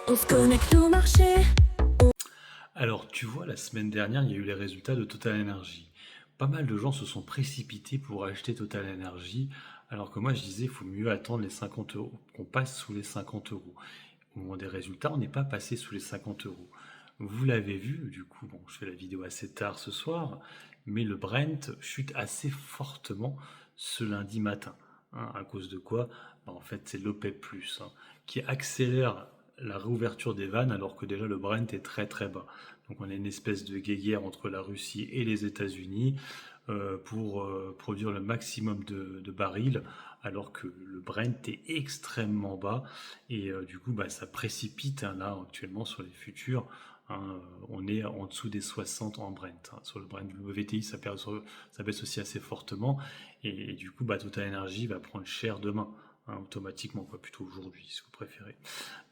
On se connecte au marché. Alors, tu vois, la semaine dernière, il y a eu les résultats de Total Energy. Pas mal de gens se sont précipités pour acheter Total Energy, alors que moi je disais, il faut mieux attendre les 50 euros, qu'on passe sous les 50 euros. Au moment des résultats, on n'est pas passé sous les 50 euros. Vous l'avez vu, du coup, bon, je fais la vidéo assez tard ce soir, mais le Brent chute assez fortement ce lundi matin. Hein, à cause de quoi? En fait, c'est l'OPEP+, qui accélère la réouverture des vannes alors que déjà le Brent est très très bas. Donc on a une espèce de guéguerre entre la Russie et les États-Unis pour produire le maximum de barils alors que le Brent est extrêmement bas et du coup bah, ça précipite hein, là actuellement sur les futurs. Hein, on est en dessous des 60 en Brent. Hein. Sur le Brent, le VTI, ça baisse aussi assez fortement. Et du coup, bah, Total Energy va prendre cher demain, hein, automatiquement, quoi, plutôt aujourd'hui, si vous préférez.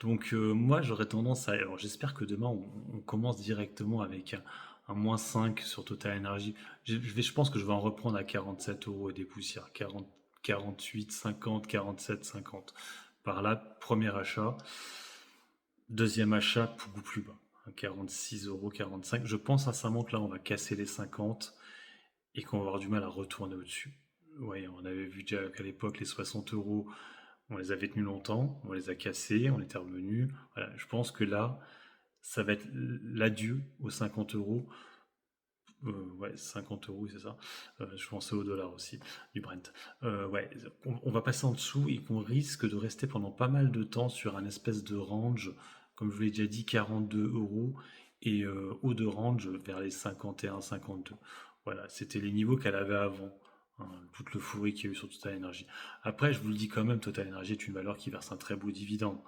Donc moi j'aurais tendance à... Alors j'espère que demain on commence directement avec un moins 5 sur Total Energy. Je pense que je vais en reprendre à 47 euros et des poussières. 40, 48, 50, 47, 50. Par là, premier achat. Deuxième achat, beaucoup plus bas. 46 euros, 45. Je pense sincèrement que là on va casser les 50 et qu'on va avoir du mal à retourner au-dessus. Ouais, on avait vu déjà qu'à l'époque les 60 euros on les avait tenus longtemps, on les a cassés, on était revenus. Voilà, je pense que là, ça va être l'adieu aux 50 euros. Ouais, 50 euros, c'est ça. Je pensais au dollar aussi, du Brent. Ouais, on va passer en dessous et qu'on risque de rester pendant pas mal de temps sur un espèce de range, comme je vous l'ai déjà dit, 42 euros et haut de range vers les 51, 52. Voilà, c'était les niveaux qu'elle avait avant. Hein, toute l'euphorie qu'il y a eu sur Total Energy. Après, je vous le dis quand même, Total Energy est une valeur qui verse un très beau dividende,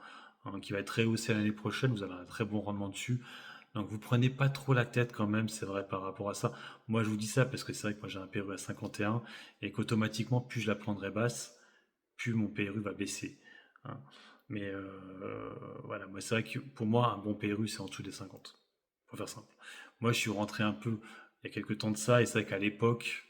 hein, qui va être très haussé l'année prochaine. Vous avez un très bon rendement dessus. Donc vous prenez pas trop la tête quand même, c'est vrai par rapport à ça. Moi je vous dis ça parce que c'est vrai que moi j'ai un PRU à 51 et qu'automatiquement plus je la prendrai basse, plus mon PRU va baisser. Hein. Mais voilà, moi c'est vrai que pour moi un bon PRU c'est en dessous des 50. Pour faire simple. Moi je suis rentré un peu il y a quelques temps de ça et c'est vrai qu'à l'époque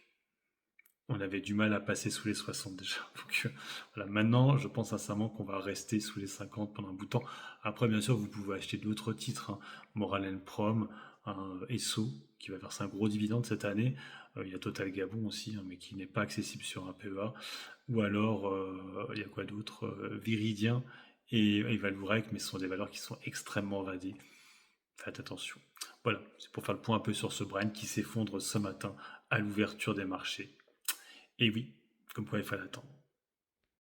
on avait du mal à passer sous les 60 déjà. Donc voilà, maintenant, je pense sincèrement qu'on va rester sous les 50 pendant un bout de temps. Après, bien sûr, vous pouvez acheter d'autres titres, hein. Moral Prom, un ESSO, qui va verser un gros dividende cette année. Il y a Total Gabon aussi, hein, mais qui n'est pas accessible sur un PEA. Ou alors, il y a quoi d'autre Viridien et Valourec, mais ce sont des valeurs qui sont extrêmement vadées. Faites attention. Voilà, c'est pour faire le point un peu sur ce Brent qui s'effondre ce matin à l'ouverture des marchés. Et oui, comme quoi il fallait attendre.